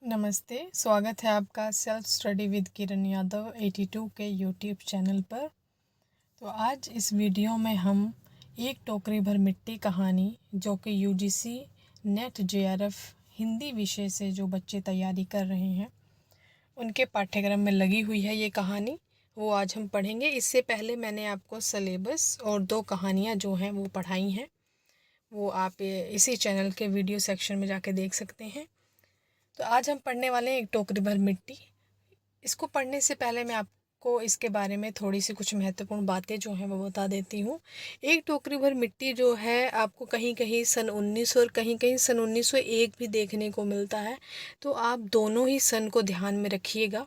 नमस्ते, स्वागत है आपका self study with Kiran Yadav 82 के यूट्यूब चैनल पर। तो आज इस वीडियो में हम एक टोकरी भर मिट्टी कहानी जो कि यूजीसी नेट जेआरएफ हिंदी विषय से जो बच्चे तैयारी कर रहे हैं उनके पाठ्यक्रम में लगी हुई है ये कहानी, वो आज हम पढ़ेंगे। इससे पहले मैंने आपको सिलेबस और 2 कहानियाँ जो हैं वो पढ़ाई हैं, वो आप इसी चैनल के वीडियो सेक्शन में जाके देख सकते हैं। तो आज हम पढ़ने वाले हैं एक टोकरी भर मिट्टी। इसको पढ़ने से पहले मैं आपको इसके बारे में थोड़ी सी कुछ महत्वपूर्ण बातें जो हैं वो बता देती हूँ। एक टोकरी भर मिट्टी जो है आपको कहीं कहीं सन 1900 और कहीं कहीं सन 1901 भी देखने को मिलता है, तो आप दोनों ही सन को ध्यान में रखिएगा,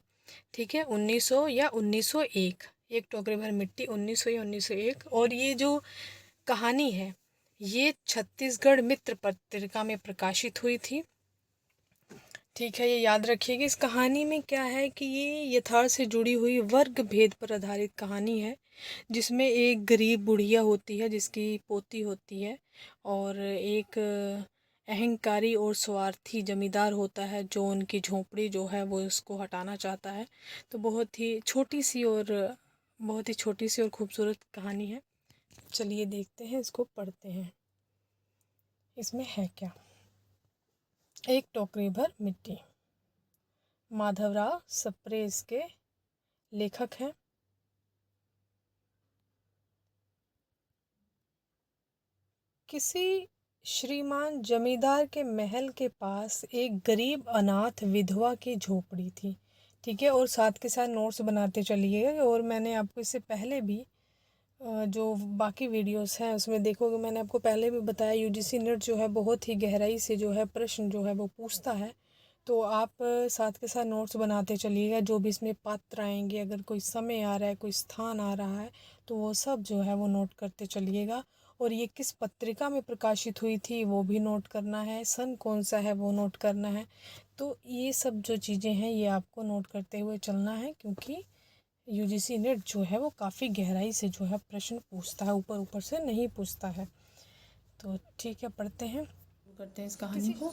ठीक है। 1900 या 1901, एक टोकरी भर मिट्टी 1900 या 1901। और ये जो कहानी है ये छत्तीसगढ़ मित्र पत्रिका में प्रकाशित हुई थी, ठीक है। ये याद रखिएगा। इस कहानी में क्या है कि ये यथार्थ से जुड़ी हुई वर्ग भेद पर आधारित कहानी है, जिसमें एक गरीब बुढ़िया होती है जिसकी पोती होती है, और एक अहंकारी और स्वार्थी जमींदार होता है जो उनकी झोंपड़ी जो है वो उसको हटाना चाहता है। तो बहुत ही छोटी सी और खूबसूरत कहानी है। चलिए देखते हैं, इसको पढ़ते हैं। इसमें है क्या। एक टोकरी भर मिट्टी। माधवराव सप्रे इसके लेखक हैं। किसी श्रीमान जमींदार के महल के पास एक गरीब अनाथ विधवा की झोपड़ी थी, ठीक है। और साथ के साथ नोट्स बनाते चलिए। और मैंने आपको इससे पहले भी जो बाकी वीडियोस हैं उसमें देखोगे, मैंने आपको पहले भी बताया यूजीसी नेट जो है बहुत ही गहराई से जो है प्रश्न जो है वो पूछता है। तो आप साथ के साथ नोट्स बनाते चलिएगा। जो भी इसमें पात्र आएंगे, अगर कोई समय आ रहा है, कोई स्थान आ रहा है, तो वो सब जो है वो नोट करते चलिएगा। और ये किस पत्रिका में प्रकाशित हुई थी वो भी नोट करना है, सन कौन सा है वो नोट करना है। तो ये सब जो चीज़ें हैं ये आपको नोट करते हुए चलना है, क्योंकि यूजीसी नेट जो है वो काफ़ी गहराई से जो है प्रश्न पूछता है, ऊपर ऊपर से नहीं पूछता है। तो ठीक है, पढ़ते हैं, करते हैं इस कहानी को।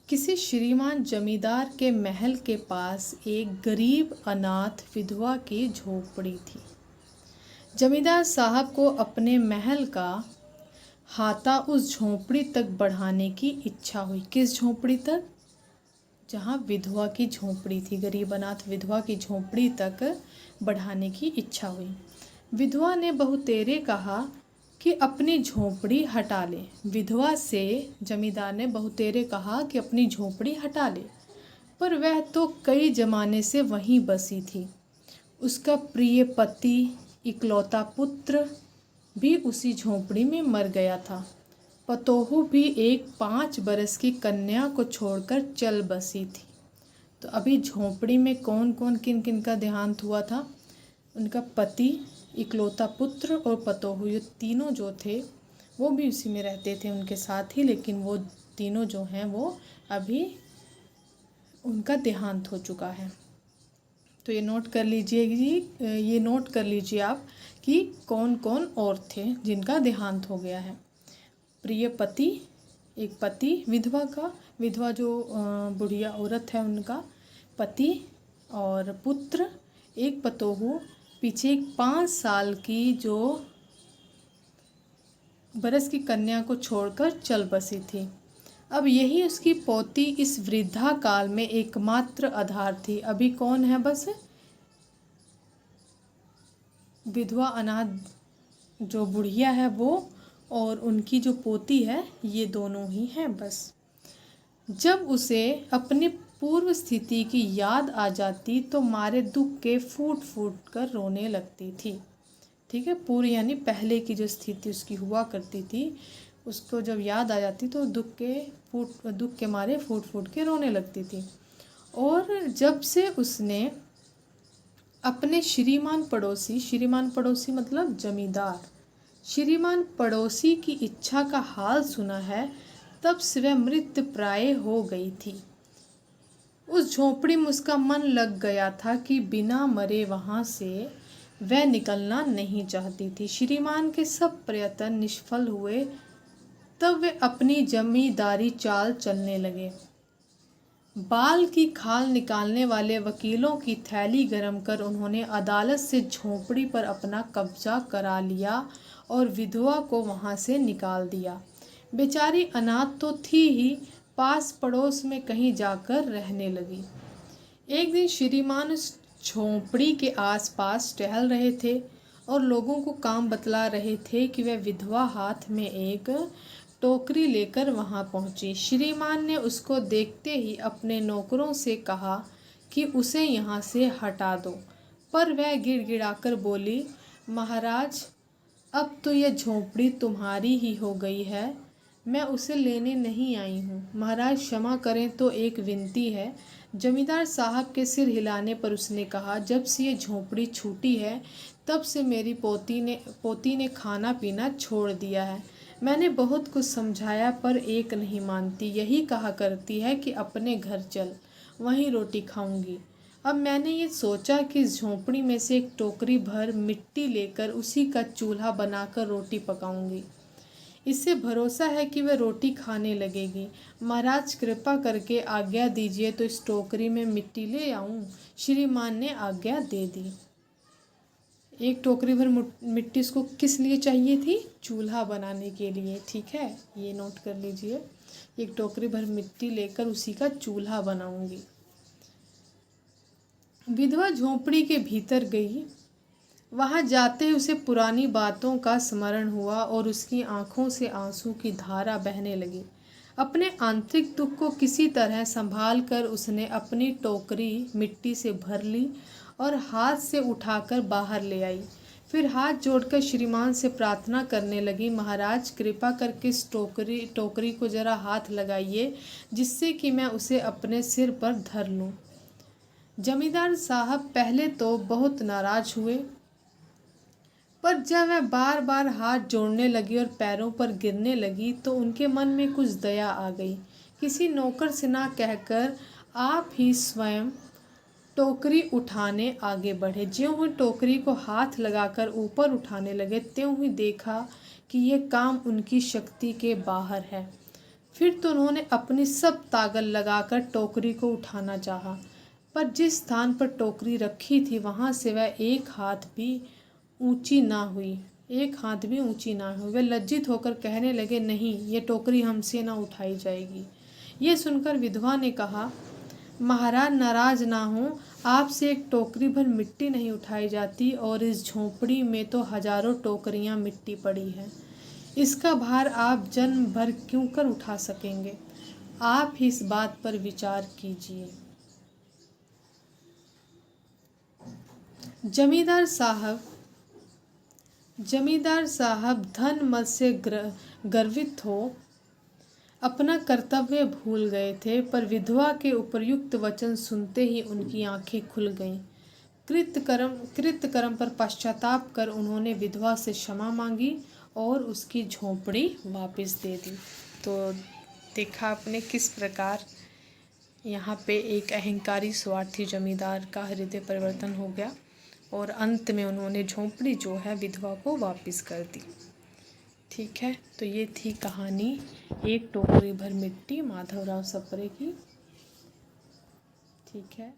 किसी श्रीमान जमींदार के महल के पास एक गरीब अनाथ विधवा की झोपड़ी थी। जमींदार साहब को अपने महल का हाता उस झोपड़ी तक बढ़ाने की इच्छा हुई। किस झोपड़ी तक? जहाँ विधवा की झोपड़ी थी, गरीब अनाथ विधवा की झोपड़ी तक बढ़ाने की इच्छा हुई। विधवा ने बहुतेरे कहा कि अपनी झोपड़ी हटा ले। विधवा से जमींदार ने बहुतेरे कहा कि अपनी झोपड़ी हटा ले, पर वह तो कई जमाने से वहीं बसी थी। उसका प्रिय पति, इकलौता पुत्र भी उसी झोपड़ी में मर गया था। पतोहू भी एक 5 बरस की कन्या को छोड़कर चल बसी थी। तो अभी झोपड़ी में कौन कौन किन किन का देहांत हुआ था? उनका पति, इकलौता पुत्र और पतोहू, ये तीनों जो थे वो भी उसी में रहते थे उनके साथ ही, लेकिन वो तीनों जो हैं वो अभी उनका देहांत हो चुका है। तो ये नोट कर लीजिए आप कि कौन कौन और थे जिनका देहांत हो गया है। प्रिय पति, एक पति विधवा का, विधवा जो बुढ़िया औरत है उनका पति, और पुत्र एक पतोहू, पीछे एक 5 साल की जो बरस की कन्या को छोड़कर चल बसी थी। अब यही उसकी पोती इस वृद्धा काल में एकमात्र आधार थी। अभी कौन है? बस विधवा अनाथ जो बुढ़िया है वो, और उनकी जो पोती है, ये दोनों ही हैं बस। जब उसे अपनी पूर्व स्थिति की याद आ जाती तो मारे दुख के फूट फूट कर रोने लगती थी, ठीक है। पूर्व यानी पहले की जो स्थिति उसकी हुआ करती थी, उसको जब याद आ जाती तो दुख के मारे फूट फूट के रोने लगती थी। और जब से उसने अपने श्रीमान पड़ोसी मतलब जमींदार, श्रीमान पड़ोसी की इच्छा का हाल सुना है, तब से वह मृत प्राय हो गई थी। उस झोपड़ी में उसका मन लग गया था कि बिना मरे वहाँ से वह निकलना नहीं चाहती थी। श्रीमान के सब प्रयत्न निष्फल हुए तब वे अपनी जमींदारी चाल चलने लगे। बाल की खाल निकालने वाले वकीलों की थैली गरम कर उन्होंने अदालत से झोंपड़ी पर अपना कब्जा करा लिया और विधवा को वहां से निकाल दिया। बेचारी अनाथ तो थी ही, पास पड़ोस में कहीं जाकर रहने लगी। एक दिन श्रीमान उस झोंपड़ी के आसपास टहल रहे थे और लोगों को काम बतला रहे थे कि वह विधवा हाथ में एक टोकरी लेकर वहां पहुंची। श्रीमान ने उसको देखते ही अपने नौकरों से कहा कि उसे यहाँ से हटा दो, पर वह गिड़गिड़ाकर बोली, महाराज, अब तो यह झोंपड़ी तुम्हारी ही हो गई है, मैं उसे लेने नहीं आई हूँ। महाराज क्षमा करें, तो एक विनती है। जमींदार साहब के सिर हिलाने पर उसने कहा, जब से ये झोंपड़ी छूटी है तब से मेरी पोती ने खाना पीना छोड़ दिया है। मैंने बहुत कुछ समझाया पर एक नहीं मानती, यही कहा करती है कि अपने घर चल, वहीं रोटी खाऊंगी। अब मैंने ये सोचा कि इस झोंपड़ी में से एक टोकरी भर मिट्टी लेकर उसी का चूल्हा बनाकर रोटी पकाऊंगी। इससे भरोसा है कि वह रोटी खाने लगेगी। महाराज कृपा करके आज्ञा दीजिए तो इस टोकरी में मिट्टी ले आऊं। श्रीमान ने आज्ञा दे दी। एक टोकरी भर मिट्टी इसको किस लिए चाहिए थी? चूल्हा बनाने के लिए। ठीक है, ये नोट कर लीजिए। एक टोकरी भर मिट्टी लेकर उसी का चूल्हा बनाऊंगी। विधवा झोंपड़ी के भीतर गई। वहां जाते ही उसे पुरानी बातों का स्मरण हुआ और उसकी आंखों से आंसू की धारा बहने लगी। अपने आंतरिक दुख को किसी तरह संभाल कर उसने अपनी टोकरी मिट्टी से भर ली और हाथ से उठाकर बाहर ले आई। फिर हाथ जोड़कर श्रीमान से प्रार्थना करने लगी, महाराज कृपा करके इस टोकरी को जरा हाथ लगाइए, जिससे कि मैं उसे अपने सिर पर धर लूं। जमींदार साहब पहले तो बहुत नाराज हुए, पर जब वह बार बार हाथ जोड़ने लगी और पैरों पर गिरने लगी तो उनके मन में कुछ दया आ गई। किसी नौकर से ना कहकर आप ही स्वयं टोकरी उठाने आगे बढ़े। ज्यों ही टोकरी को हाथ लगाकर ऊपर उठाने लगे, त्यों ही देखा कि यह काम उनकी शक्ति के बाहर है। फिर तो उन्होंने अपनी सब ताकत लगाकर टोकरी को उठाना चाहा, पर जिस स्थान पर टोकरी रखी थी वहां से वह एक हाथ भी ऊंची ना हुई। वे लज्जित होकर कहने लगे, नहीं, ये टोकरी हमसे ना उठाई जाएगी। ये सुनकर विधवा ने कहा, महाराज नाराज ना हो, आपसे एक टोकरी भर मिट्टी नहीं उठाई जाती और इस झोंपड़ी में तो हजारों टोकरियां मिट्टी पड़ी है। इसका भार आप जन्म भर क्यों कर उठा सकेंगे? आप ही इस बात पर विचार कीजिए। जमींदार साहब धन मद से गर्वित हो अपना कर्तव्य भूल गए थे, पर विधवा के उपर्युक्त वचन सुनते ही उनकी आंखें खुल गईं। कृतकर्म पर पश्चाताप कर उन्होंने विधवा से क्षमा मांगी और उसकी झोंपड़ी वापस दे दी। तो देखा आपने किस प्रकार यहाँ पे एक अहंकारी स्वार्थी जमींदार का हृदय परिवर्तन हो गया और अंत में उन्होंने झोंपड़ी जो है विधवा को वापस कर दी। ठीक है, तो ये थी कहानी एक टोकरी भर मिट्टी, माधवराव सप्रे की। ठीक है।